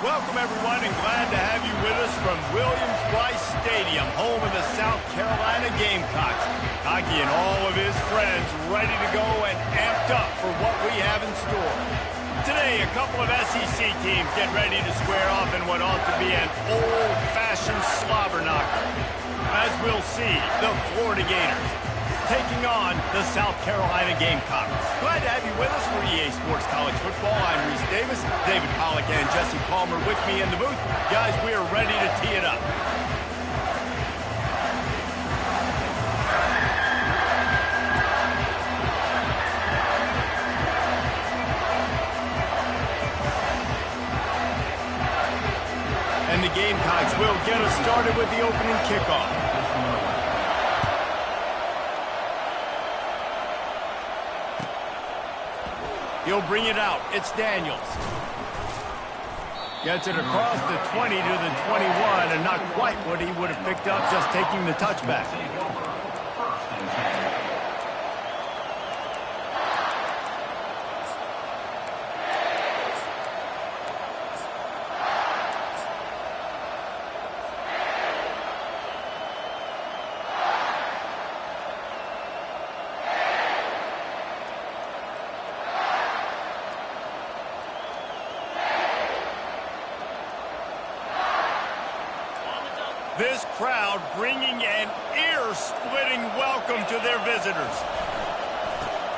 Welcome, everyone, and glad to have you with us from Williams-Brice Stadium, home of the South Carolina Gamecocks. Hockey and all of his friends ready to go and amped up for what we have in store. Today, a couple of SEC teams get ready to square off in what ought to be an old-fashioned slobber knocker. As we'll see, the Florida Gators taking on the South Carolina Gamecocks. Glad to have you with us for EA Sports College Football. I'm Reese Davis, David Pollack, and Jesse Palmer with me in the booth. Guys, we are ready to tee it up. And the Gamecocks will get us started with the opening kickoff. He'll bring it out. It's Daniels. Gets it across the 20 to the 21, and not quite what he would have picked up just taking the touchback. This crowd bringing an ear-splitting welcome to their visitors.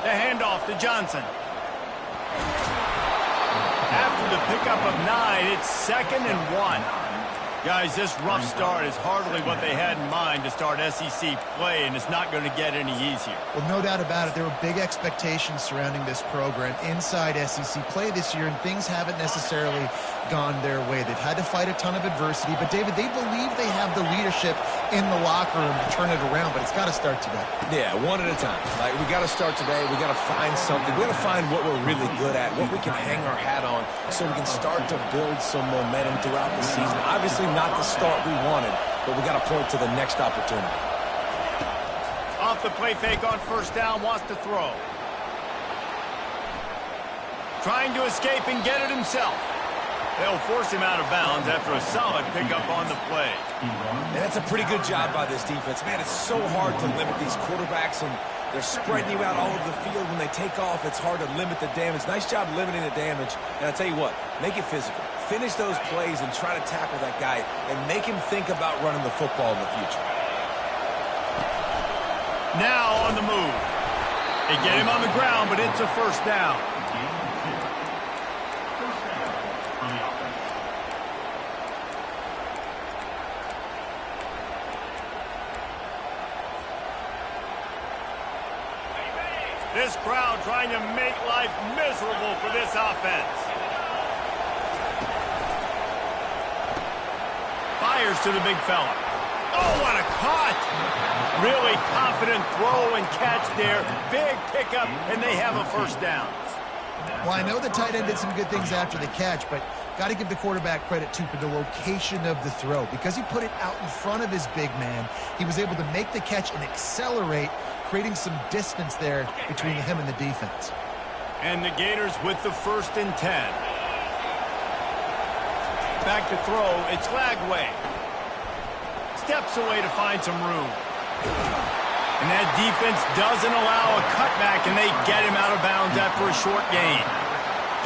The handoff to Johnson. After the pickup of 9, it's 2nd and 1. Guys, this rough start is hardly what they had in mind to start SEC play, and it's not going to get any easier. Well, no doubt about it. There were big expectations surrounding this program inside SEC play this year, and things haven't necessarily gone their way. They've had to fight a ton of adversity, but, David, they believe they have the leadership in the locker room to turn it around, but it's got to start today. Yeah, one at a time. Like, we got to start today. We got to find something. We got to find what we're really good at, what we can hang our hat on, so we can start to build some momentum throughout the season. Obviously, not the start we wanted, but we got to point to the next opportunity. Off the play fake on first down, wants to throw. Trying to escape and get it himself. They'll force him out of bounds after a solid pickup on the play. And that's a pretty good job by this defense. Man, it's so hard to limit these quarterbacks, and they're spreading you out all over the field. When they take off, it's hard to limit the damage. Nice job limiting the damage. And I'll tell you what, make it physical. Finish those plays and try to tackle that guy and make him think about running the football in the future. Now on the move. They get him on the ground, but it's a first down. This crowd trying to make life miserable for this offense. Fires to the big fella. Oh, what a cut! Really confident throw and catch there. Big pickup, and they have a first down. Well, I know the tight end did some good things after the catch, but got to give the quarterback credit, too, for the location of the throw. Because he put it out in front of his big man, he was able to make the catch and accelerate, creating some distance there between him and the defense. And the Gators with the 1st and 10. Back to throw, it's Lagway. Steps away to find some room. And that defense doesn't allow a cutback, and they get him out of bounds after a short gain.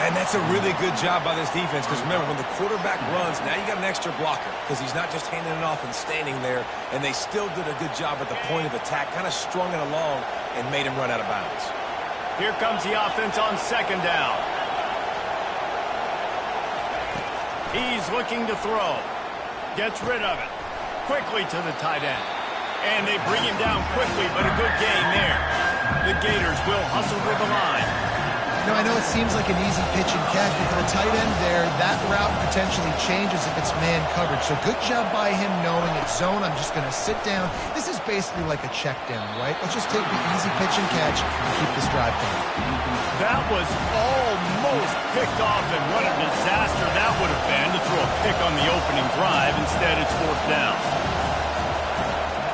And that's a really good job by this defense, because remember, when the quarterback runs, now you got an extra blocker, because he's not just handing it off and standing there, and they still did a good job at the point of attack, kind of strung it along and made him run out of bounds. Here comes the offense on 2nd down. He's looking to throw. Gets rid of it. Quickly to the tight end. And they bring him down quickly, but a good gain there. The Gators will hustle to the line. You know, I know it seems like an easy pitch and catch, but for the tight end there, that route potentially changes if it's man coverage. So good job by him knowing it's zone. I'm just going to sit down. This is basically like a check down, right? Let's just take the easy pitch and catch and keep this drive going. That was almost picked off, and what a disaster that would have been to throw a pick on the opening drive. Instead, it's 4th down.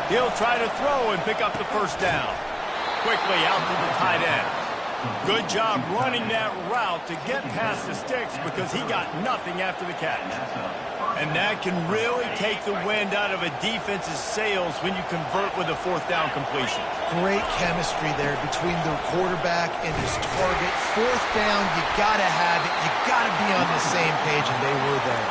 He'll try to throw and pick up the first down. Quickly out to the tight end. Good job running that route to get past the sticks because he got nothing after the catch. And that can really take the wind out of a defense's sails when you convert with a fourth down completion. Great chemistry there between the quarterback and his target. Fourth down, you got to have it. You got to be on the same page, and they were there.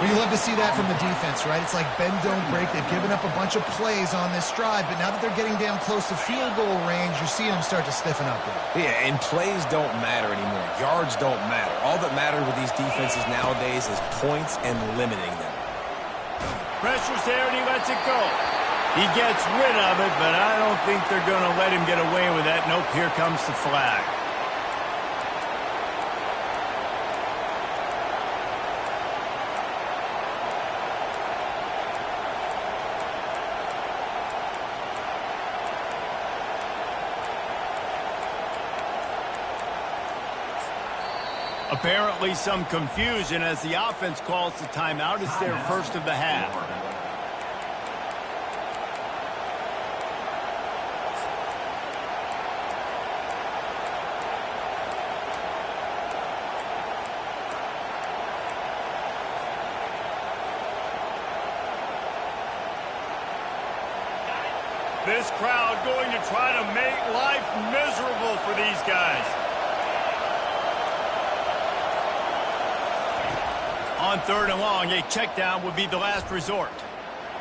Well, you love to see that from the defense, right? It's like bend, don't break. They've given up a bunch of plays on this drive, but now that they're getting down close to field goal range, you're seeing them start to stiffen up there. Yeah, and plays don't matter anymore. Yards don't matter. All that matters with these defenses nowadays is points and limiting them. Pressure's there, and he lets it go. He gets rid of it, but I don't think they're going to let him get away with that. Nope, here comes the flag. Apparently some confusion as the offense calls the timeout. It's their first of the half. This crowd going to try to make life miserable for these guys. On third and long, a check down would be the last resort.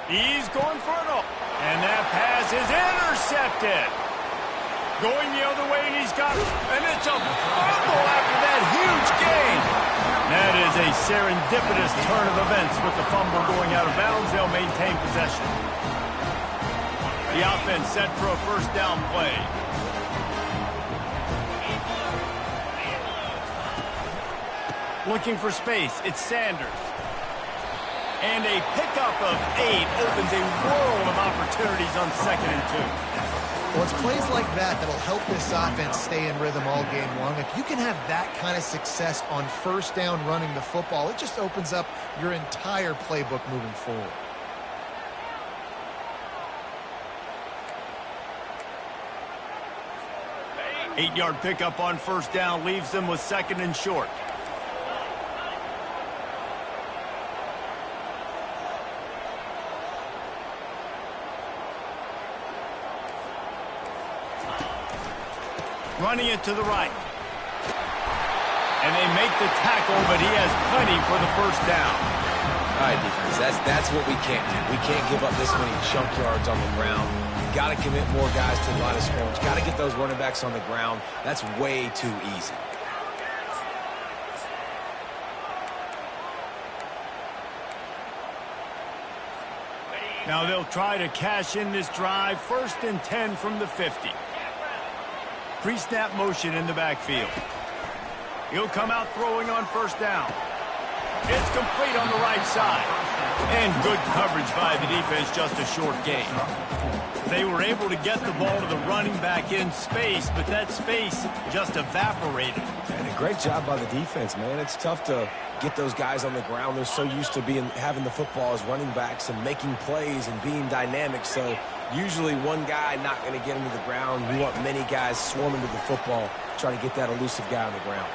He's going for it all. And that pass is intercepted. Going the other way, and he's got it. And it's a fumble after that huge gain. That is a serendipitous turn of events with the fumble going out of bounds. They'll maintain possession. The offense set for a first down play. Looking for space, it's Sanders. And a pickup of 8 opens a world of opportunities on 2nd and 2. Well, it's plays like that that'll help this offense stay in rhythm all game long. If you can have that kind of success on first down running the football, it just opens up your entire playbook moving forward. Eight-yard pickup on first down leaves them with 2nd and short. Running it to the right. And they make the tackle, but he has plenty for the first down. All right, defense, that's what we can't do. We can't give up this many chunk yards on the ground. You got to commit more guys to the line of scrimmage. Got to get those running backs on the ground. That's way too easy. Now they'll try to cash in this drive. 1st and 10 from the 50. Pre-snap motion in the backfield. He'll come out throwing on first down. It's complete on the right side. And good coverage by the defense, just a short gain. They were able to get the ball to the running back in space, but that space just evaporated. And a great job by the defense, man. It's tough to get those guys on the ground. They're so used to having the football as running backs and making plays and being dynamic. So usually one guy not going to get him to the ground. We want many guys swarming to the football, trying to get that elusive guy on the ground.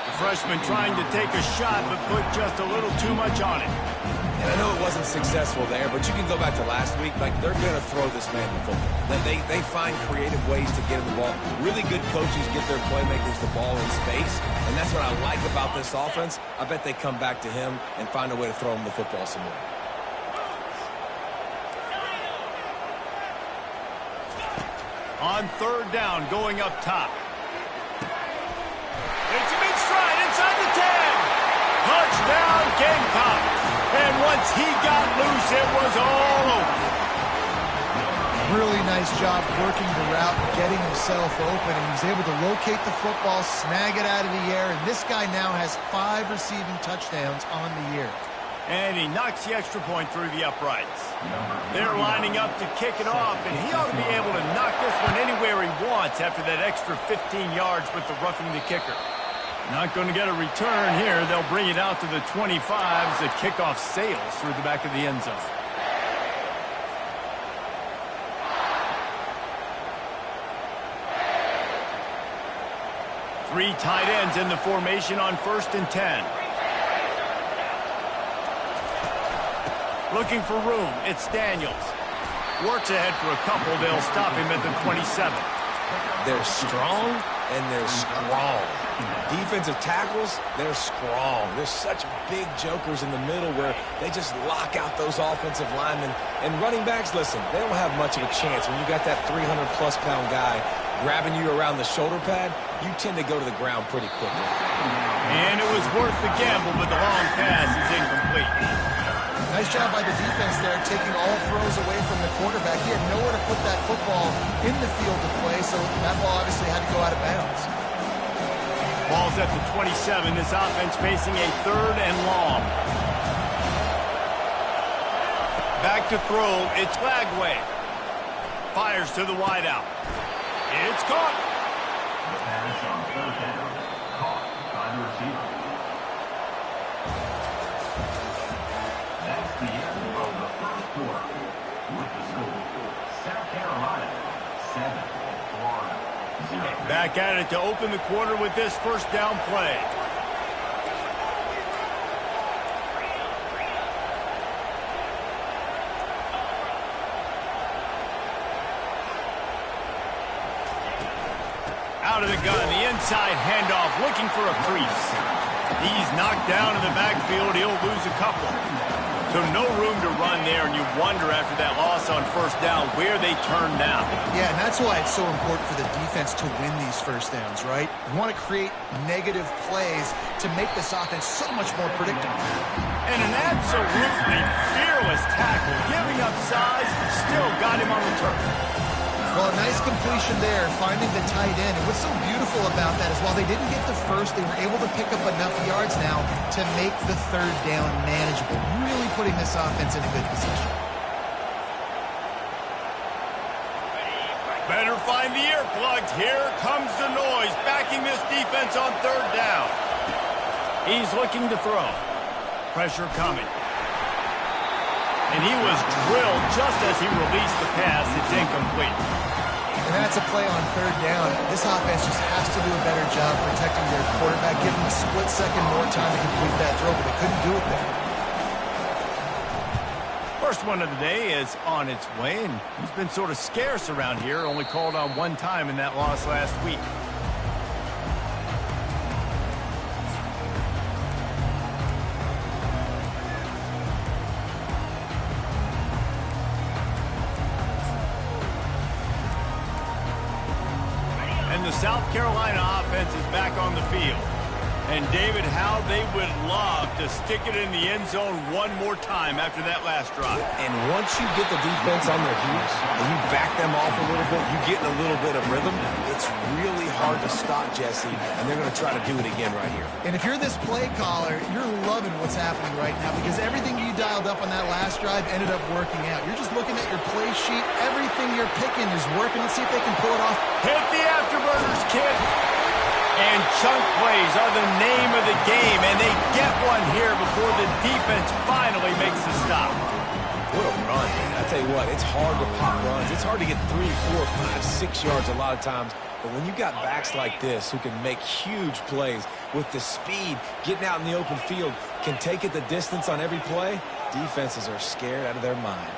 The freshman trying to take a shot, but put just a little too much on it. And I know it wasn't successful there, but you can go back to last week. Like, they're going to throw this man the football. They find creative ways to get him the ball. Really good coaches get their playmakers the ball in space, and that's what I like about this offense. I bet they come back to him and find a way to throw him the football some more. On third down, going up top. It's a big stride inside the 10. Touchdown, Gamecocks. And once he got loose, it was all over. Really nice job working the route and getting himself open. And he was able to locate the football, snag it out of the air, and this guy now has 5 receiving touchdowns on the year. And he knocks the extra point through the uprights. They're lining up to kick it off, and he ought to be able to knock this one anywhere he wants after that extra 15 yards with the roughing the kicker. Not going to get a return here. They'll bring it out to the 25 as the kickoff sails through the back of the end zone. Three tight ends in the formation on 1st and 10. Looking for room. It's Daniels. Works ahead for a couple. They'll stop him at the 27. They're strong and they're strong. Defensive tackles, they're strong. There's such big jokers in the middle where they just lock out those offensive linemen. And running backs, listen, they don't have much of a chance. When you got that 300-plus pound guy grabbing you around the shoulder pad, you tend to go to the ground pretty quickly. And it was worth the gamble, but the long pass is incomplete. Nice job by the defense there, taking all throws away from the quarterback. He had nowhere to put that football in the field to play, so that ball obviously had to go out of bounds. Ball's at the 27. This offense facing a 3rd and long. Back to throw. It's Flagway. Fires to the wideout. It's caught. The pass on 3rd down. Caught by the receiver. That's the end of the first quarter. With the score, South Carolina 7, Florida 0. Back at it to open the quarter with this 1st down play. Out of the gun, the inside handoff, looking for a crease. He's knocked down in the backfield. He'll lose a couple. So no room to run there, and you wonder after that loss on 1st down where they turn now. Yeah, and that's why it's so important for the defense to win these 1st downs, right? You want to create negative plays to make this offense so much more predictable. And an absolutely fearless tackle, giving up size, still got him on the turf. Well, a nice completion there, finding the tight end. And what's so beautiful about that is while they didn't get the first, they were able to pick up enough yards now to make the 3rd down manageable, really putting this offense in a good position. Better find the earplugs. Here comes the noise, backing this defense on 3rd down. He's looking to throw. Pressure coming. And he was drilled just as he released the pass. It's incomplete. And that's a play on 3rd down. This offense just has to do a better job protecting their quarterback, giving him a split second more time to complete that throw, but they couldn't do it there. First one of the day is on its way, and he's been sort of scarce around here, only called on 1 time in that loss last week. The South Carolina offense is back on the field. And, David, how they would love to stick it in the end zone one more time after that last drive. And once you get the defense on their heels and you back them off a little bit, you get in a little bit of rhythm, it's really hard to stop, Jesse, and they're going to try to do it again right here. And if you're this play caller, you're loving what's happening right now because everything you dialed up on that last drive ended up working out. You're just looking at your play sheet. Everything you're picking is working. Let's see if they can pull it off. Hit the afterburners, kid. And chunk plays are the name of the game, and they get one here before the defense finally makes the stop. What a run, man. I tell you what, it's hard to pop runs. It's hard to get 3, 4, 5, 6 yards a lot of times. But when you got backs like this who can make huge plays with the speed, getting out in the open field, can take it the distance on every play, defenses are scared out of their mind.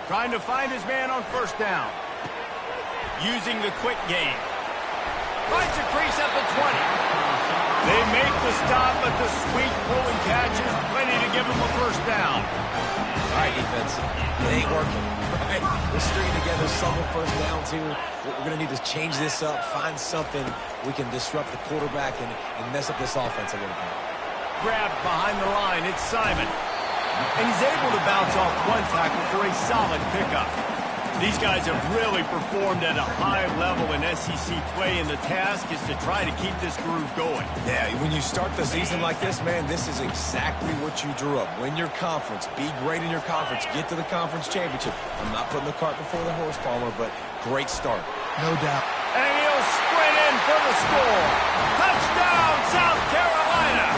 Trying to find his man on 1st down. Using the quick game. Finds a crease at the 20. They make the stop, but the sweet pulling catch is plenty to give them a 1st down. All right, defense. It ain't working. Right? We're stringing together several 1st downs here. We're going to need to change this up, find something we can disrupt the quarterback and mess up this offense a little bit. Grabbed behind the line. It's Simon. And he's able to bounce off 1 tackle for a solid pickup. These guys have really performed at a high level in SEC play, and the task is to try to keep this groove going. Yeah, when you start the season like this, man, this is exactly what you drew up. Win your conference, be great in your conference, get to the conference championship. I'm not putting the cart before the horse, Palmer, but great start. No doubt. And he'll sprint in for the score. Touchdown, South Carolina!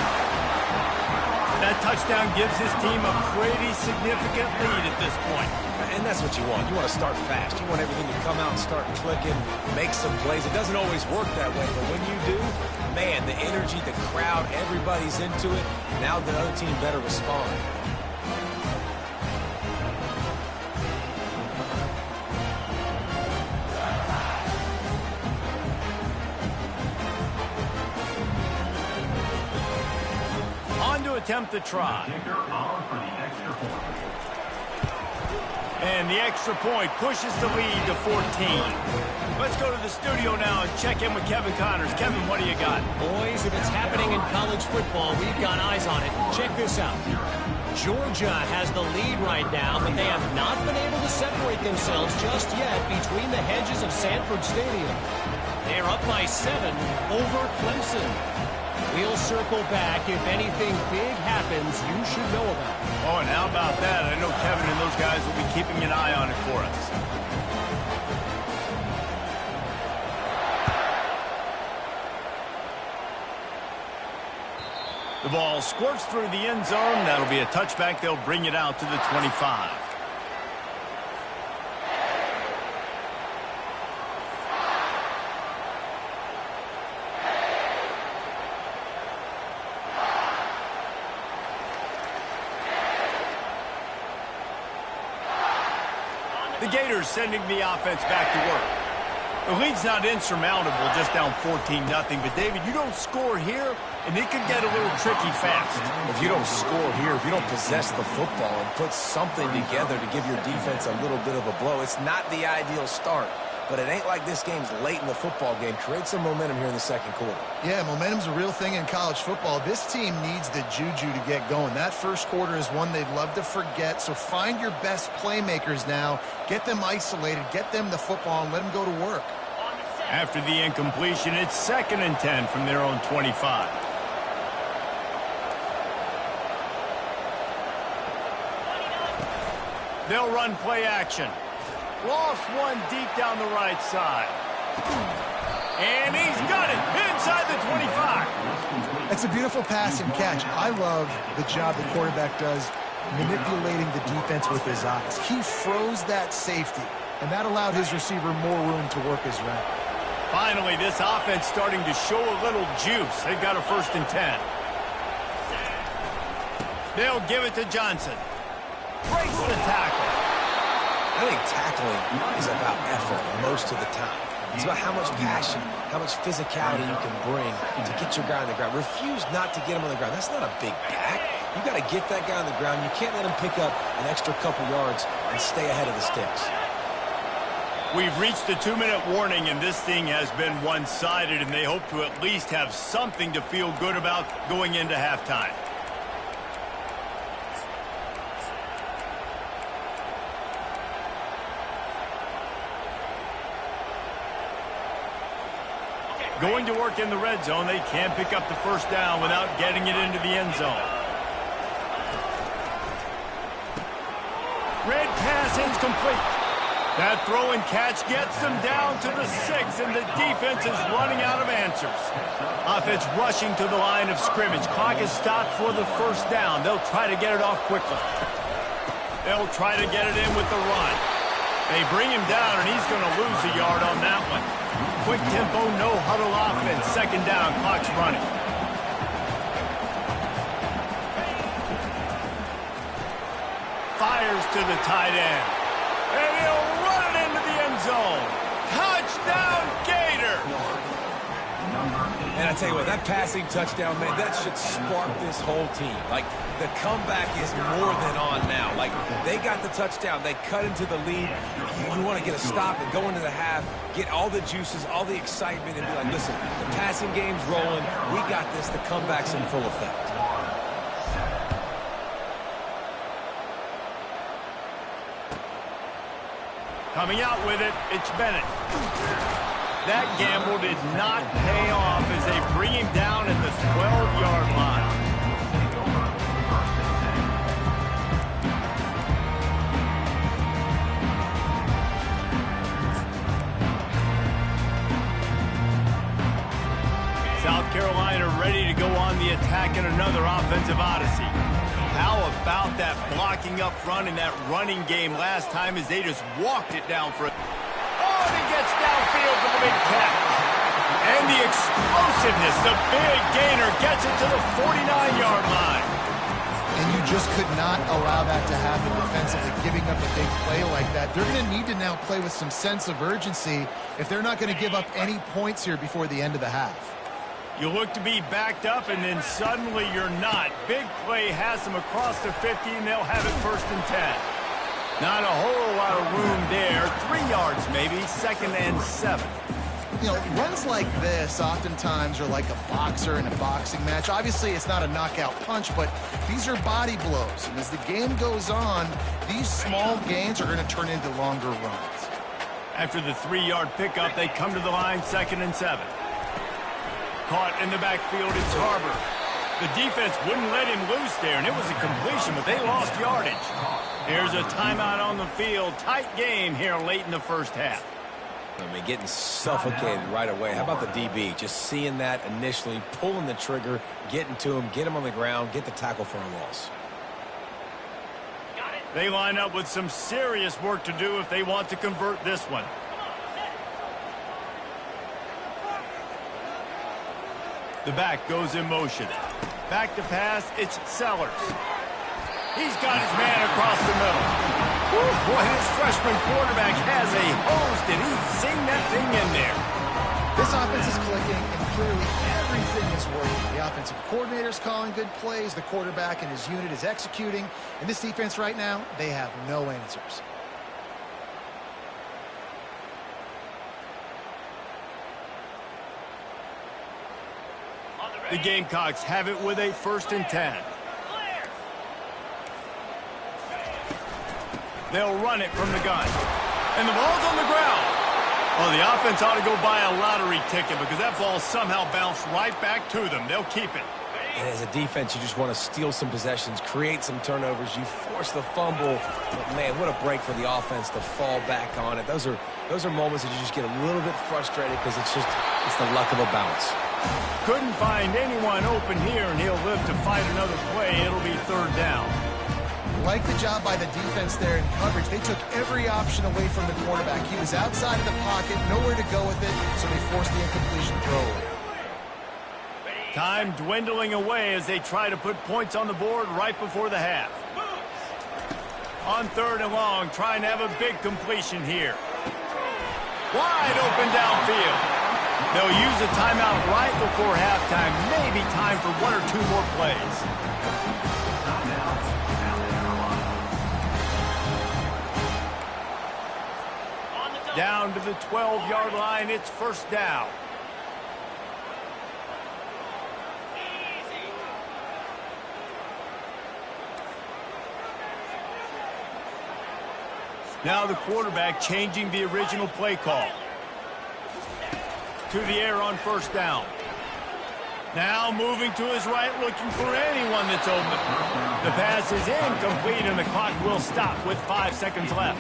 That touchdown gives his team a pretty significant lead at this point. And that's what you want. You want to start fast. You want everything to come out and start clicking, make some plays. It doesn't always work that way, but when you do, man, the energy, the crowd, everybody's into it. Now the other team better respond. On to attempt the try. Kicker on for the extra point. And the extra point pushes the lead to 14. Let's go to the studio now and check in with Kevin Connors. Kevin, what do you got? Boys, if it's happening in college football, we've got eyes on it. Check this out. Georgia has the lead right now, but they have not been able to separate themselves just yet between the hedges of Sanford Stadium. They're up by 7 over Clemson. We'll circle back. If anything big happens, you should know about it. Oh, and how about that? I know Kevin and those guys will be keeping an eye on it for us. The ball squirts through the end zone. That'll be a touchback. They'll bring it out to the 25. The Gators sending the offense back to work. The lead's not insurmountable, just down 14-0. But, David, you don't score here, and it could get a little tricky fast. If you don't score here, if you don't possess the football and put something together to give your defense a little bit of a blow, it's not the ideal start. But it ain't like this game's late in the football game. Create some momentum here in the second quarter. Yeah, momentum's a real thing in college football. This team needs the juju to get going. That first quarter is one they'd love to forget. So find your best playmakers now. Get them isolated. Get them the football and let them go to work. After the incompletion, it's 2nd and 10 from their own 25. They'll run play action. Lost one deep down the right side. And he's got it inside the 25. It's a beautiful pass and catch. I love the job the quarterback does manipulating the defense with his eyes. He froze that safety, and that allowed his receiver more room to work his route. Finally, this offense starting to show a little juice. They've got a 1st and 10. They'll give it to Johnson. Breaks the tackle. I think tackling is about effort most of the time. It's about how much passion, how much physicality you can bring to get your guy on the ground. Refuse not to get him on the ground. That's not a big pack. You got to get that guy on the ground. You can't let him pick up an extra couple yards and stay ahead of the sticks. We've reached the 2-minute warning, and this thing has been one-sided, and they hope to at least have something to feel good about going into halftime. Going to work in the red zone. They can't pick up the first down without getting it into the end zone. Red pass incomplete. That throw and catch gets them down to the 6, and the defense is running out of answers. Offense rushing to the line of scrimmage. Clock is stopped for the first down. They'll try to get it off quickly. They'll try to get it in with the run. They bring him down, and he's going to lose a yard on that one. Quick tempo, no huddle offense. 2nd down, clock's running. Fires to the tight end. And he'll run it into the end zone. Touchdown, Gator! And I tell you what, that passing touchdown, man, that should spark this whole team. Like, the comeback is more than on now. Like, they got the touchdown. They cut into the lead. You want to get a stop and go into the half, get all the juices, all the excitement, and be like, listen, the passing game's rolling. We got this. The comeback's in full effect. Coming out with it, it's Bennett. That gamble did not pay off as they bring him down at the 12-yard line. South Carolina ready to go on the attack in another offensive odyssey. How about that blocking up front and that running game last time as they just walked it down for it. Oh, and he gets downfield for the big catch. And the explosiveness, the big gainer gets it to the 49-yard line. And you just could not allow that to happen defensively, giving up a big play like that. They're going to need to now play with some sense of urgency if they're not going to give up any points here before the end of the half. You look to be backed up, and then suddenly you're not. Big play has them across the 50, and they'll have it 1st and 10. Not a whole lot of room there. 3 yards maybe, 2nd and 7. You know, runs like this oftentimes are like a boxer in a boxing match. Obviously, it's not a knockout punch, but these are body blows. And as the game goes on, these small gains are going to turn into longer runs. After the 3-yard pickup, they come to the line, 2nd and 7. Caught in the backfield, it's Harbor. The defense wouldn't let him loose there, and it was a completion, but they lost yardage. Here's a timeout on the field. Tight game here late in the first half. I mean, getting suffocated right away. How about the DB? Just seeing that initially, pulling the trigger, getting to him, get him on the ground, get the tackle for a loss. They line up with some serious work to do if they want to convert this one. The back goes in motion. Back to pass, it's Sellers. He's got his man across the middle. Woo, boy, his freshman quarterback has a hose. Did he sing that thing in there? This offense is clicking, and clearly everything is working. The offensive coordinator's calling good plays. The quarterback and his unit is executing. And this defense right now, they have no answers. The Gamecocks have it with a 1st and 10. They'll run it from the gun. And the ball's on the ground. Well, the offense ought to go buy a lottery ticket because that ball somehow bounced right back to them. They'll keep it. And as a defense, you just want to steal some possessions, create some turnovers. You force the fumble. But, man, what a break for the offense to fall back on it. Those are moments that you just get a little bit frustrated because it's the luck of a bounce. Couldn't find anyone open here, and he'll live to fight another play. It'll be 3rd down. Like the job by the defense there in coverage. They took every option away from the quarterback. He was outside of the pocket, nowhere to go with it, so they forced the incompletion throw. Time dwindling away as they try to put points on the board right before the half. On 3rd and long, trying to have a big completion here. Wide open downfield. They'll use a timeout right before halftime. Maybe time for 1 or 2 more plays. Down to the 12-yard line, it's 1st down. Now the quarterback changing the original play call. To the air on 1st down. Now moving to his right, looking for anyone that's open. The pass is incomplete, and the clock will stop with 5 seconds left.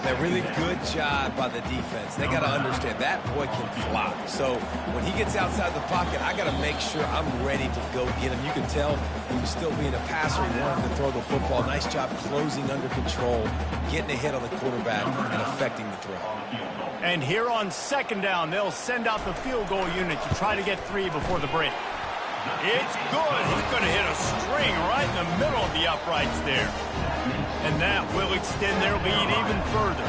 A really good job by the defense. They got to understand that boy can fly. So when he gets outside the pocket, I got to make sure I'm ready to go get him. You can tell he was still being a passer. He wanted to throw the football. Nice job closing under control, getting a hit on the quarterback, and affecting the throw. And here on 2nd down, they'll send out the field goal unit to try to get 3 before the break. It's good. He's going to hit a string right in the middle of the uprights there. And that will extend their lead even further.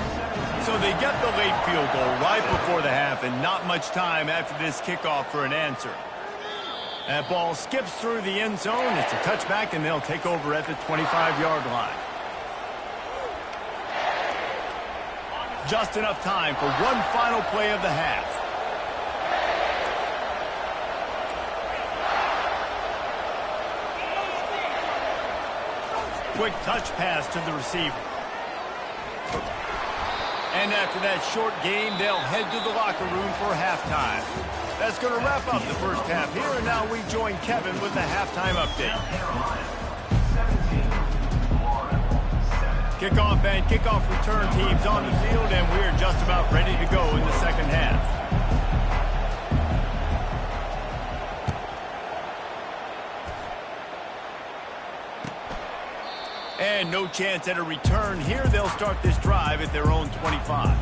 So they get the late field goal right before the half, and not much time after this kickoff for an answer. That ball skips through the end zone. It's a touchback, and they'll take over at the 25-yard line. Just enough time for one final play of the half. Quick touch pass to the receiver. And after that short game, they'll head to the locker room for halftime. That's going to wrap up the first half here, and now we join Kevin with the halftime update. Kickoff and kickoff return teams on the field, and we're just about ready to go in the second half. And no chance at a return here. They'll start this drive at their own 25.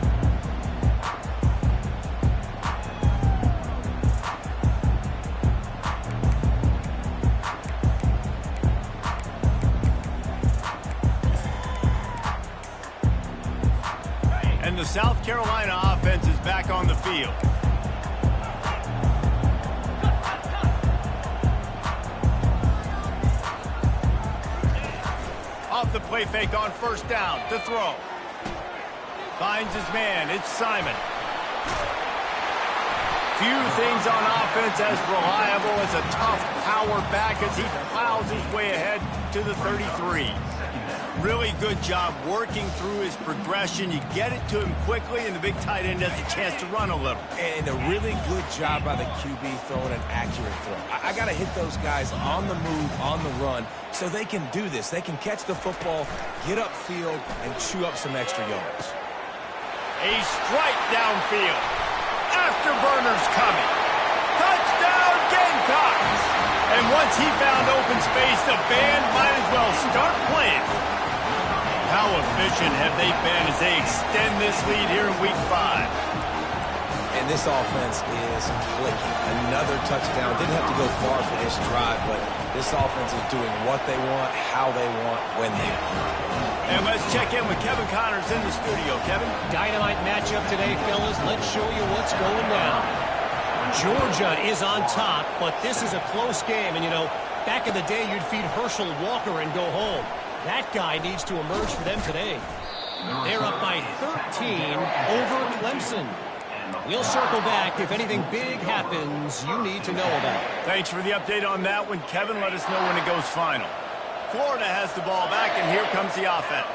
And the South Carolina offense is back on the field. Off the play fake on first down to throw. Finds his man. It's Simon. Few things on offense as reliable as a tough power back as he plows his way ahead to the 33. Really good job working through his progression. You get it to him quickly, and the big tight end has a chance to run a little. And a really good job by the QB throwing an accurate throw. I got to hit those guys on the move, on the run, so they can do this. They can catch the football, get upfield, and chew up some extra yards. A strike downfield. Afterburner's coming. Touchdown, Gamecocks! And once he found open space, the band might as well start playing. How efficient have they been as they extend this lead here in Week 5? And this offense is clicking. Another touchdown. Didn't have to go far for this drive, but this offense is doing what they want, how they want, when they want. And let's check in with Kevin Connors in the studio. Kevin? Dynamite matchup today, fellas. Let's show you what's going down. Georgia is on top, but this is a close game. And, you know, back in the day, you'd feed Herschel Walker and go home. That guy needs to emerge for them today. They're up by 13 over Clemson. We'll circle back if anything big happens you need to know about. Thanks for the update on that one, Kevin. Let us know when it goes final. Florida has the ball back, and here comes the offense.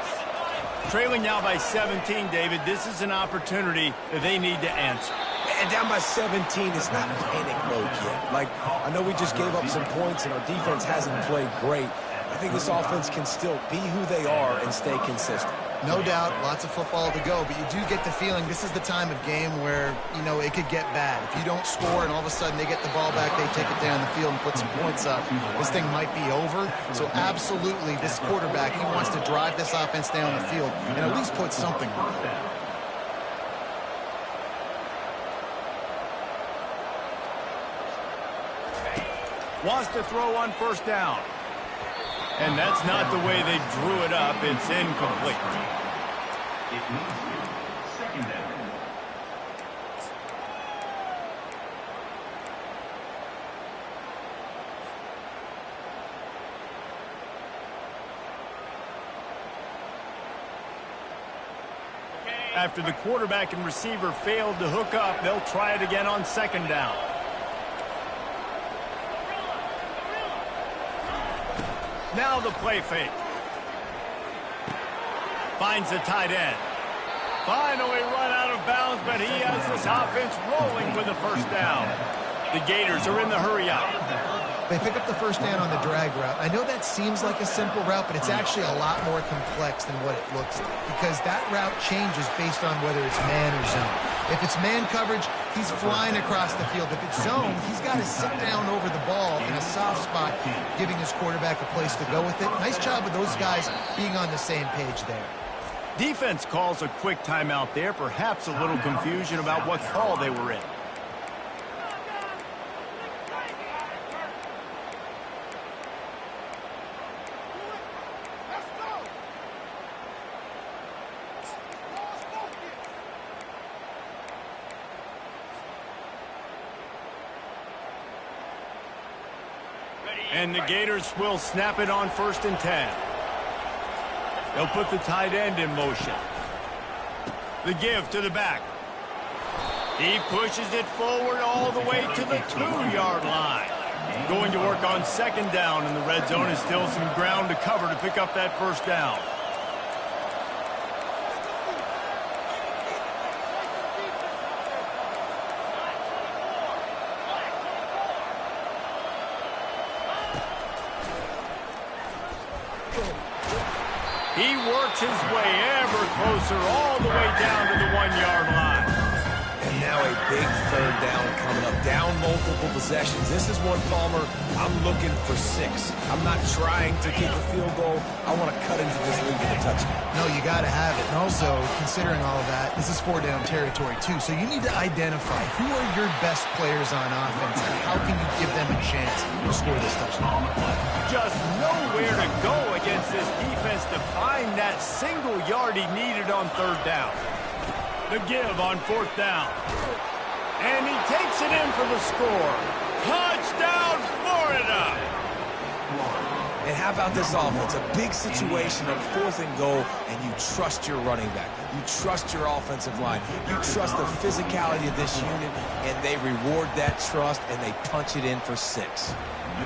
Trailing now by 17, David. This is an opportunity that they need to answer. And down by 17, it's not panic mode yet. Like, I know we just gave up some points, and our defense hasn't played great. I think this offense can still be who they are and stay consistent. No doubt, lots of football to go, but you do get the feeling this is the time of game where, you know, it could get bad. If you don't score and all of a sudden they get the ball back, they take it down the field and put some points up, this thing might be over. So absolutely, this quarterback, he wants to drive this offense down the field and at least put something on it. Wants to throw on first down. And that's not the way they drew it up. It's incomplete. It moves to second down. After the quarterback and receiver failed to hook up, they'll try it again on second down. Now the play fake. Finds the tight end. Finally run out of bounds, but he has this offense rolling with a first down. The Gators are in the hurry up. They pick up the first down on the drag route. I know that seems like a simple route, but it's actually a lot more complex than what it looks like because that route changes based on whether it's man or zone. If it's man coverage, he's flying across the field. If it's zone, he's got to sit down over the ball in a soft spot, giving his quarterback a place to go with it. Nice job of those guys being on the same page there. Defense calls a quick timeout there, perhaps a little confusion about what call they were in. And the Gators will snap it on 1st and 10. They'll put the tight end in motion. The give to the back. He pushes it forward all the way to the 2-yard line. Going to work on second down, and the red zone is still some ground to cover to pick up that first down. He works his way ever closer all the way down to the 1-yard line. And now a big third down coming up. Down multiple multiple possessions. This is one, Palmer, I'm looking for 6. I'm not trying to kick a field goal. I want to cut into this lead with a touchdown. No, you got to have it. And also, considering all of that, this is 4-down territory, too. So you need to identify who are your best players on offense and how can you give them a chance to score this touchdown. Just nowhere to go against this defense to find that single yard he needed on 3rd down. The give on 4th down. And he takes it in for the score. Touchdown, Florida! And how about this offense? A big situation on 4th and goal, and you trust your running back. You trust your offensive line. You trust the physicality of this unit, and they reward that trust, and they punch it in for 6.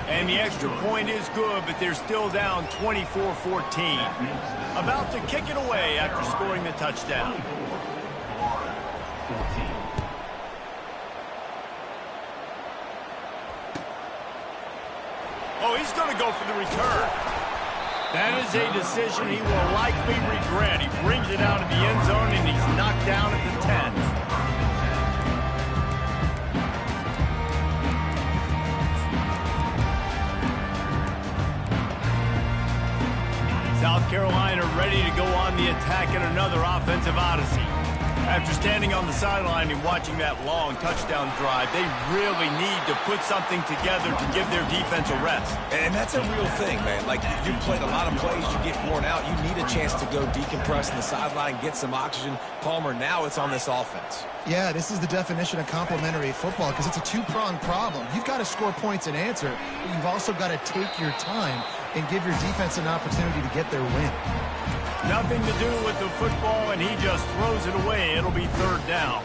And the extra point is good, but they're still down 24-14. About to kick it away after scoring the touchdown. Oh, he's going to go for the return. That is a decision he will likely regret. He brings it out of the end zone, and he's knocked down at the 10. South Carolina ready to go on the attack in another offensive odyssey. After standing on the sideline and watching that long touchdown drive, they really need to put something together to give their defense a rest. And that's a real thing, man. Like, you played a lot of plays, you get worn out, you need a chance to go decompress in the sideline, get some oxygen. Palmer, now it's on this offense. Yeah, this is the definition of complementary football because it's a two-pronged problem. You've got to score points and answer, but you've also got to take your time and give your defense an opportunity to get their win. Nothing to do with the football, and he just throws it away. It'll be 3rd down.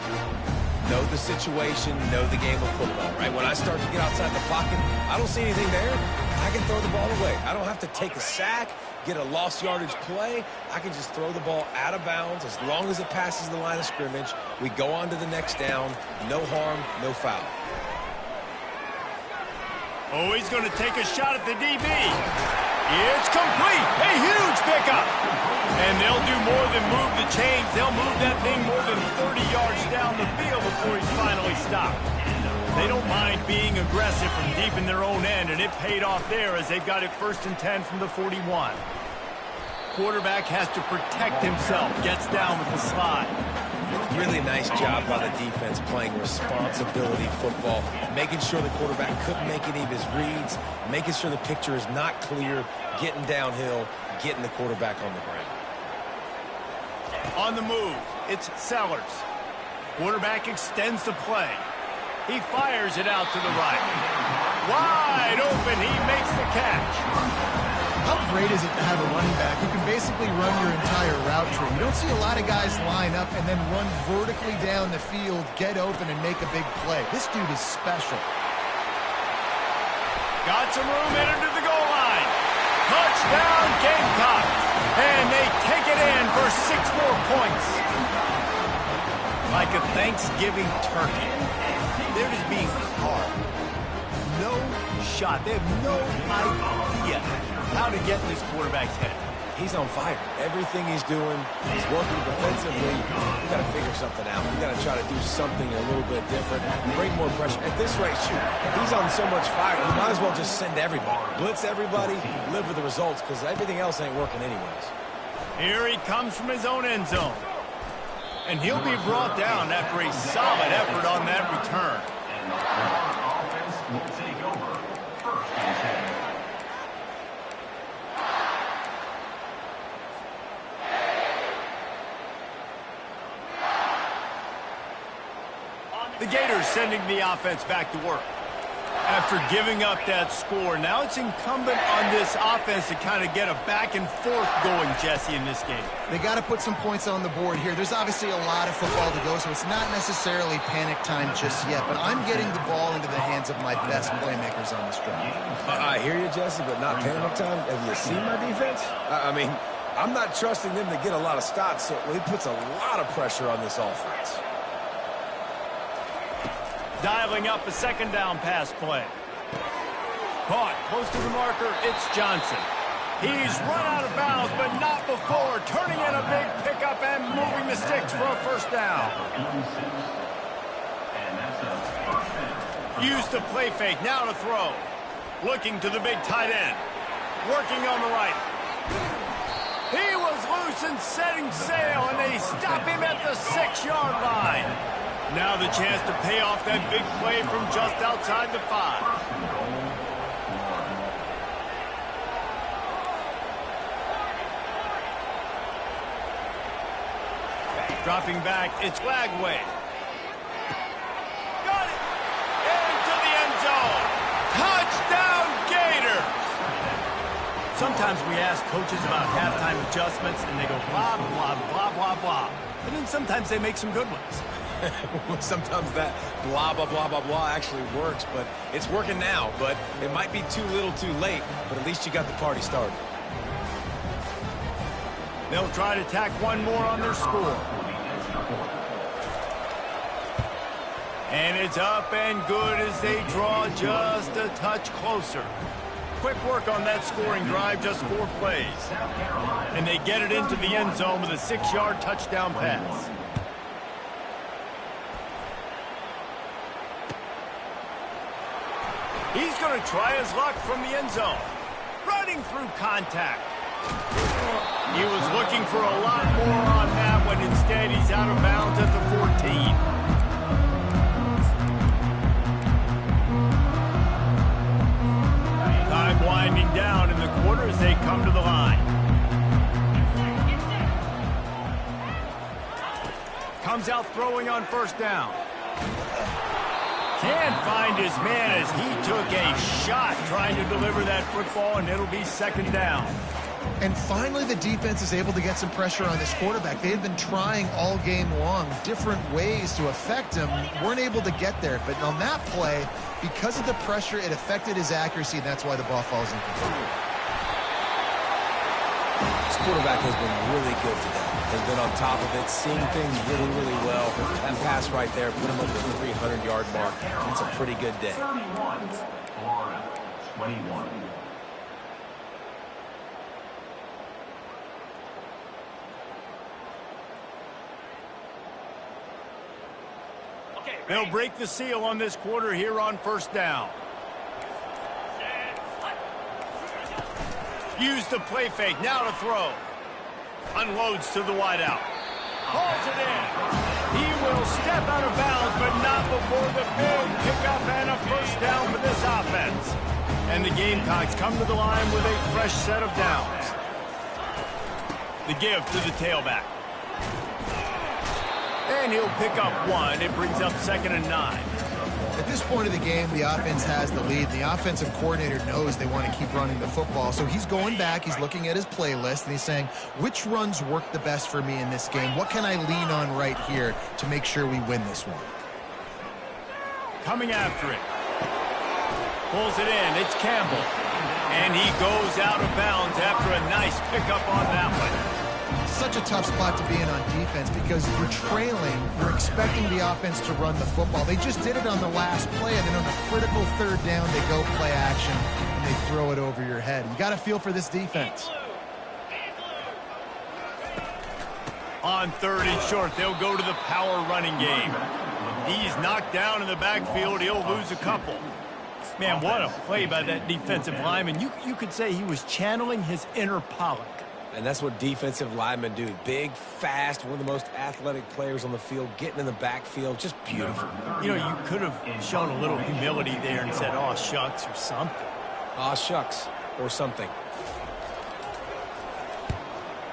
Know the situation, know the game of football, right? When I start to get outside the pocket, I don't see anything there. I can throw the ball away. I don't have to take a sack, get a lost yardage play. I can just throw the ball out of bounds as long as it passes the line of scrimmage. We go on to the next down. No harm, no foul. Oh, he's going to take a shot at the DB. It's complete. A huge pickup. And they'll do more than move the chains. They'll move that thing more than 30 yards down the field before he's finally stopped. They don't mind being aggressive from deep in their own end, and it paid off there as they've got it 1st and 10 from the 41. Quarterback has to protect himself. Gets down with the slide. Really nice job by the defense playing responsibility football, making sure the quarterback couldn't make any of his reads, making sure the picture is not clear, getting downhill, getting the quarterback on the ground. On the move, it's Sellers. Quarterback extends the play. He fires it out to the right. Wide open, he makes the catch. How great is it to have a running back who can basically run your entire route tree? You don't see a lot of guys line up and then run vertically down the field, get open, and make a big play. This dude is special. Got some room in into the goal line. Touchdown, Gamecocks. And they take it in for 6 more points. Like a Thanksgiving turkey. They're just being carved. No shot. They have no idea how to get in this quarterback's head. He's on fire. Everything he's doing, he's working defensively. We got to figure something out. We got to try to do something a little bit different, bring more pressure. At this rate, shoot, he's on so much fire, you might as well just send everybody. Blitz everybody, live with the results, because everything else ain't working anyways. Here he comes from his own end zone. And he'll be brought down after a solid effort on that return. And the offense will take over 1st and 10. The Gators sending the offense back to work. After giving up that score, now it's incumbent on this offense to kind of get a back and forth going, Jesse, in this game. They got to put some points on the board here. There's obviously a lot of football to go, so it's not necessarily panic time just yet, but I'm getting the ball into the hands of my best playmakers on this drive. I hear you, Jesse, but not panic time. Have you seen my defense? I mean, I'm not trusting them to get a lot of stops, so it puts a lot of pressure on this offense. Dialing up a 2nd down pass play. Caught close to the marker, it's Johnson. He's run out of bounds, but not before turning in a big pickup and moving the sticks for a 1st down. And that's a 1st down. Use the play fake, now to throw. Looking to the big tight end. Working on the right. He was loose and setting sail, and they stop him at the 6-yard line. Now the chance to pay off that big play from just outside the 5. Dropping back, it's Lagway. Got it! Into the end zone. Touchdown, Gators! Sometimes we ask coaches about halftime adjustments, and they go blah, blah, blah, blah, blah. And then sometimes they make some good ones. Sometimes that blah, blah, blah, blah, blah actually works, but it's working now. But it might be too little too late, but at least you got the party started. They'll try to tack one more on their score. And it's up and good as they draw just a touch closer. Quick work on that scoring drive, just 4 plays. And they get it into the end zone with a 6-yard touchdown pass. He's going to try his luck from the end zone. Running through contact. He was looking for a lot more on that one. Instead, he's out of bounds at the 14. Time winding down in the quarter as they come to the line. Comes out throwing on first down. Can't find his man as he took a shot trying to deliver that football, and it'll be second down. And finally, the defense is able to get some pressure on this quarterback. They had been trying all game long different ways to affect him. Weren't able to get there. But on that play, because of the pressure, it affected his accuracy, and that's why the ball falls incomplete. This quarterback has been really good today. Has been on top of it, seeing things really, really well. That pass right there put him over the 300-yard mark. It's a pretty good day. 31, Florida, 21. They'll break the seal on this quarter here on first down. Use the play fake, now to throw. Unloads to the wideout. Hauls it in. He will step out of bounds, but not before the big pickup and a first down for this offense. And the Gamecocks come to the line with a fresh set of downs. The give to the tailback. And he'll pick up 1. It brings up 2nd and 9. At this point of the game, the offense has the lead. The offensive coordinator knows they want to keep running the football. So he's going back, he's looking at his playlist, and he's saying, which runs work the best for me in this game? What can I lean on right here to make sure we win this one? Coming after it. Pulls it in. It's Campbell. And he goes out of bounds after a nice pickup on that one. Such a tough spot to be in on defense because you're trailing, you're expecting the offense to run the football. They just did it on the last play, and then on the critical 3rd down, they go play action, and they throw it over your head. You got to feel for this defense. On 3rd and short, they'll go to the power running game. He's knocked down in the backfield. He'll lose a couple. Man, what a play by that defensive lineman. You could say he was channeling his inner Pollock. And that's what defensive linemen do. Big, fast, one of the most athletic players on the field, getting in the backfield, just beautiful. You know, you could have shown a little humility there and said, "Aw, shucks," or something. Aw, shucks, or something.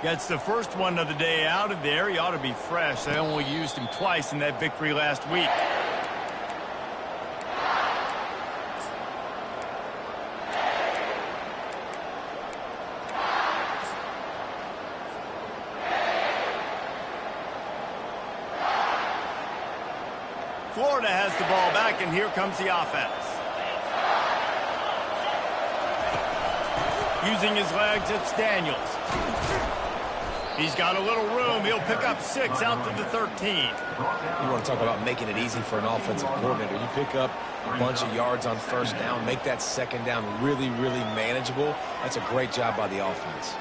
Gets the first one of the day out of there. He ought to be fresh. They only used him twice in that victory last week. Florida has the ball back, and here comes the offense. Using his legs, it's Daniels. He's got a little room. He'll pick up 6 out to the 13. You want to talk about making it easy for an offensive coordinator. You pick up a bunch of yards on first down, make that second down really, really manageable. That's a great job by the offense.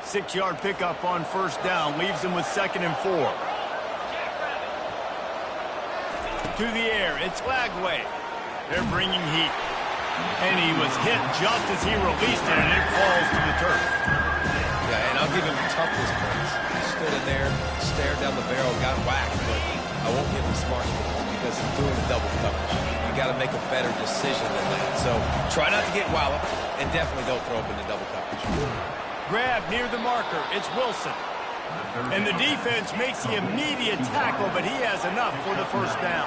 6-yard pickup on first down. Leaves him with 2nd and 4. to the air. It's Lagway. They're bringing heat. And he was hit just as he released it, and it falls to the turf. Yeah, and I'll give him toughness points. He stood in there, stared down the barrel, got whacked, but I won't give him smart because he threw in the double coverage. You got to make a better decision than that. So try not to get walloped, and definitely don't throw up in the double coverage. Grab near the marker. It's Wilson. And the defense makes the immediate tackle, but he has enough for the first down.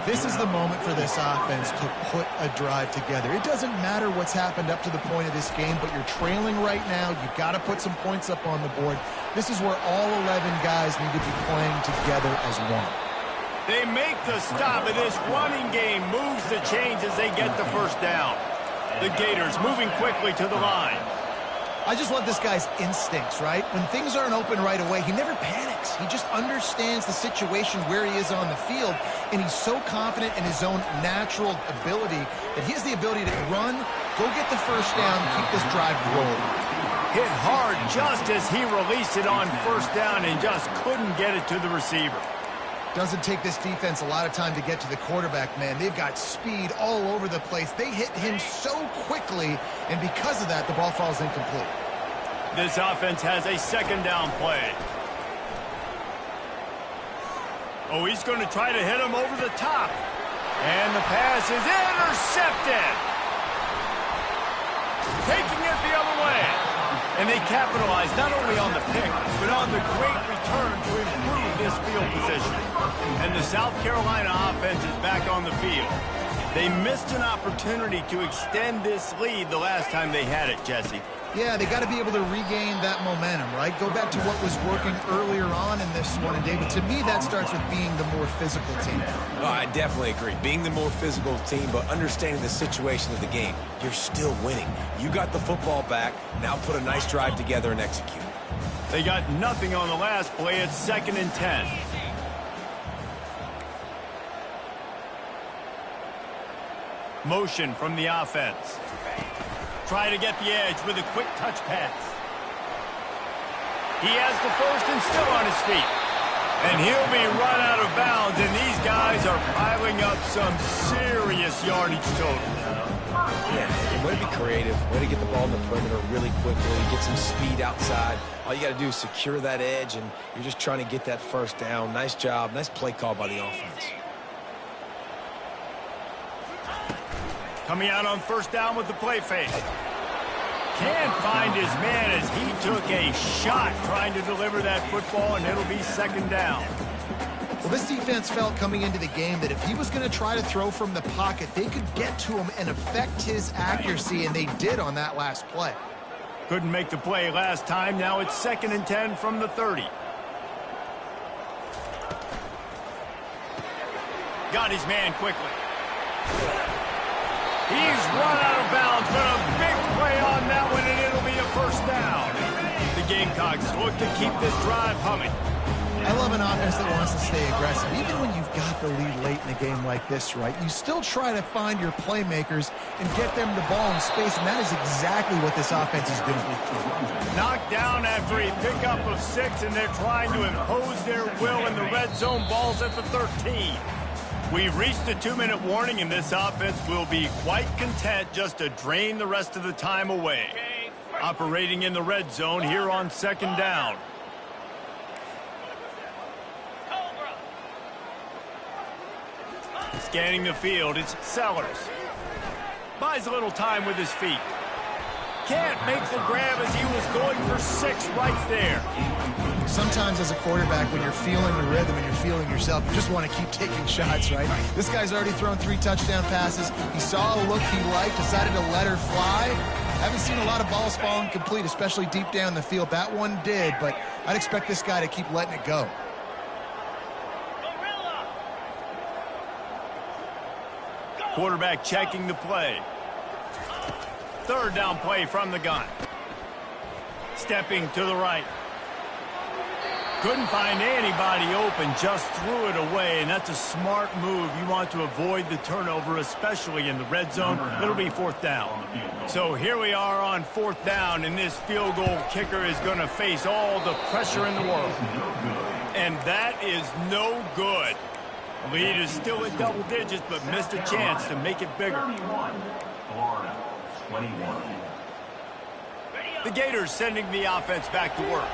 This is the moment for this offense to put a drive together. It doesn't matter what's happened up to the point of this game, but you're trailing right now. You've got to put some points up on the board. This is where all 11 guys need to be playing together as one. They make the stop, and this running game moves the chains as they get the first down. The Gators moving quickly to the line. I just love this guy's instincts, right? When things aren't open right away, he never panics. He just understands the situation where he is on the field, and he's so confident in his own natural ability that he has the ability to run, go get the first down, keep this drive rolling. Hit hard just as he released it on first down and just couldn't get it to the receiver. Doesn't take this defense a lot of time to get to the quarterback, man. They've got speed all over the place. They hit him so quickly, and because of that, the ball falls incomplete. This offense has a second down play. Oh, he's going to try to hit him over the top. And the pass is intercepted. Taking it the other way. And they capitalize not only on the pick, but on the great return to improve this field position. And the South Carolina offense is back on the field. They missed an opportunity to extend this lead the last time they had it, Jesse. Yeah, they got to be able to regain that momentum, right? Go back to what was working earlier on in this one. And, David, to me, that starts with being the more physical team. Well, I definitely agree. Being the more physical team, but understanding the situation of the game. You're still winning. You got the football back. Now put a nice drive together and execute. They got nothing on the last play. It's 2nd and 10. Motion from the offense. Try to get the edge with a quick touch pass. He has the first and still on his feet. And he'll be run out of bounds, and these guys are piling up some serious yardage total. Yeah, way to be creative, way to get the ball in the perimeter really quickly, get some speed outside. All you got to do is secure that edge, and you're just trying to get that first down. Nice job, nice play call by the offense. Coming out on first down with the play fake. Can't find his man as he took a shot trying to deliver that football, and it'll be 2nd down. Well, this defense felt coming into the game that if he was going to try to throw from the pocket, they could get to him and affect his accuracy, and they did on that last play. Couldn't make the play last time. Now it's 2nd and 10 from the 30. Got his man quickly. He's run out of bounds, but a big play on that one, and it'll be a first down. The Gamecocks look to keep this drive humming. I love an offense that wants to stay aggressive. Even when you've got the lead late in a game like this, right, you still try to find your playmakers and get them the ball in space, and that is exactly what this offense is doing. Knocked down after a pickup of 6, and they're trying to impose their will in the red zone. Balls at the 13. We've reached a 2-minute warning, and this offense will be quite content just to drain the rest of the time away. Operating in the red zone here on 2nd down. Scanning the field, it's Sellers. Buys a little time with his feet. Can't make the grab as he was going for 6 right there. Sometimes as a quarterback, when you're feeling the rhythm and you're feeling yourself, you just want to keep taking shots, right? This guy's already thrown 3 touchdown passes. He saw a look he liked, decided to let her fly. Haven't seen a lot of balls falling complete, especially deep down the field. That one did, but I'd expect this guy to keep letting it go. Quarterback checking the play. 3rd down play from the gun. Stepping to the right. Couldn't find anybody open, just threw it away, and that's a smart move. You want to avoid the turnover, especially in the red zone. It'll be 4th down. So here we are on 4th down, and this field goal kicker is going to face all the pressure in the world. And that is no good. Lead is still in double digits, but missed a chance to make it bigger. 31, Florida, 21. The Gators sending the offense back to work.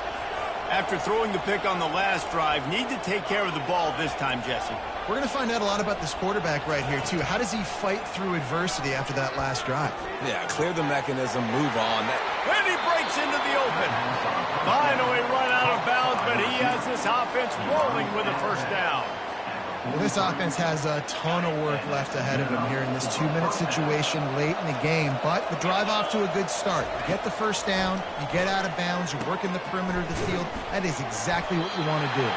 After throwing the pick on the last drive, need to take care of the ball this time, Jesse. We're going to find out a lot about this quarterback right here, too. How does he fight through adversity after that last drive? Yeah, clear the mechanism, move on. And he breaks into the open. Finally run out of bounds, but he has this offense rolling with a first down. Well, this offense has a ton of work left ahead of them here in this 2-minute situation late in the game, but the drive off to a good start. You get the first down, you get out of bounds, you work in the perimeter of the field. That is exactly what you want to do.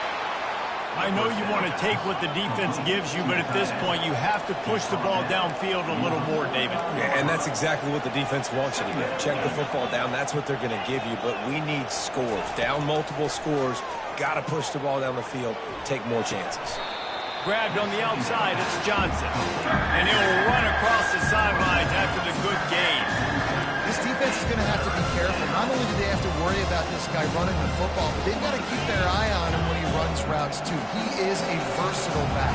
I know you want to take what the defense gives you, but at this point, you have to push the ball downfield a little more, David. Yeah, and that's exactly what the defense wants you to do. Check the football down. That's what they're going to give you, but we need scores. Down multiple scores, got to push the ball down the field, take more chances. Grabbed on the outside, it's Johnson. And he'll run across the sidelines after the good gain. This defense is going to have to be careful. Not only do they have to worry about this guy running the football, but they've got to keep their eye on him when he runs routes, too. He is a versatile back.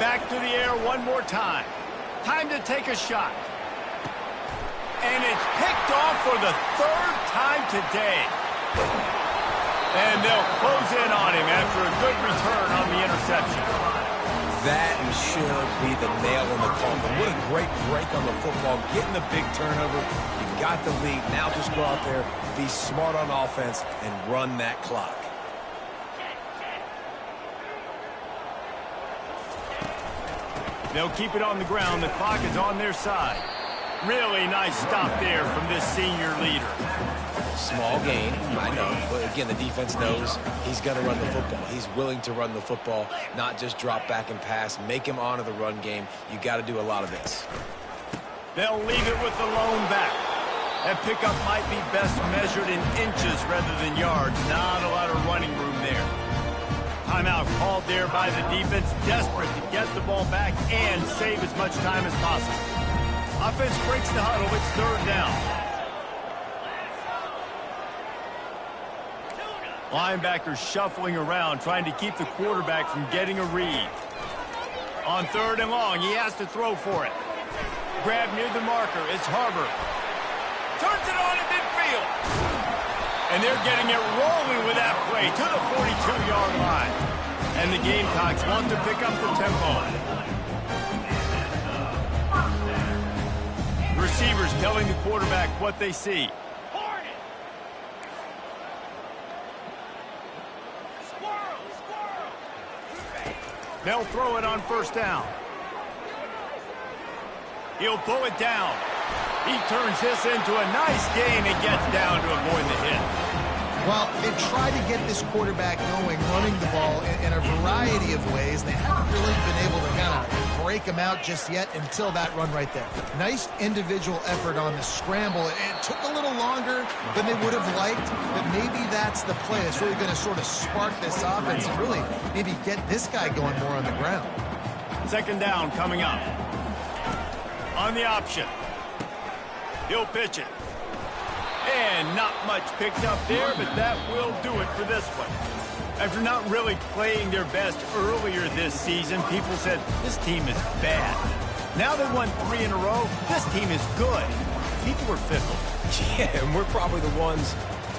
Back to the air one more time. Time to take a shot. And it's picked off for the third time today. And they'll close in on him after a good return on the interception. That should be the nail in the coffin. What a great break on the football. Getting the big turnover. You got the lead. Now just go out there, be smart on offense, and run that clock. They'll keep it on the ground. The clock is on their side. Really nice stop there from this senior leader. Small gain, I know, but again, the defense knows he's going to run the football. He's willing to run the football, not just drop back and pass, make him honor the run game. You got to do a lot of this. They'll leave it with the lone back. That pickup might be best measured in inches rather than yards. Not a lot of running room there. Timeout called there by the defense, desperate to get the ball back and save as much time as possible. Offense breaks the huddle. It's third down. Linebackers shuffling around, trying to keep the quarterback from getting a read. On third and long, he has to throw for it. Grab near the marker. It's Harbor. Turns it on in midfield. And they're getting it rolling with that play to the 42-yard line. And the Gamecocks want to pick up the tempo. Receivers telling the quarterback what they see. They'll throw it on first down. He'll pull it down. He turns this into a nice gain and gets down to avoid the hit. Well, they've tried to get this quarterback going, running the ball in a variety of ways. They haven't really been able to kind of break him out just yet until that run right there. Nice individual effort on the scramble. It took a little longer than they would have liked, but maybe that's the play. It's really going to sort of spark this offense and really maybe get this guy going more on the ground. Second down coming up. On the option. He'll pitch it. And not much picked up there, but that will do it for this one. After not really playing their best earlier this season, people said, this team is bad. Now they won 3 in a row. This team is good. People were fickle. Yeah, and we're probably the ones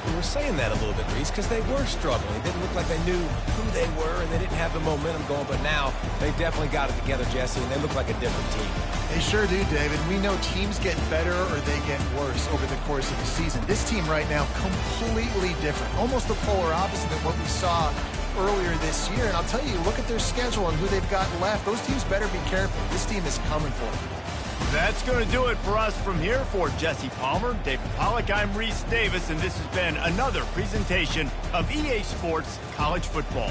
who were saying that a little bit, Reese, because they were struggling. It didn't look like they knew who they were, and they didn't have the momentum going. But now they definitely got it together, Jesse, and they look like a different team. They sure do, David. We know teams get better or they get worse over the course of the season. This team right now, completely different. Almost the polar opposite of what we saw earlier this year. And I'll tell you, look at their schedule and who they've got left. Those teams better be careful. This team is coming for them. That's going to do it for us from here. For Jesse Palmer, David Pollack, I'm Reese Davis, and this has been another presentation of EA Sports College Football.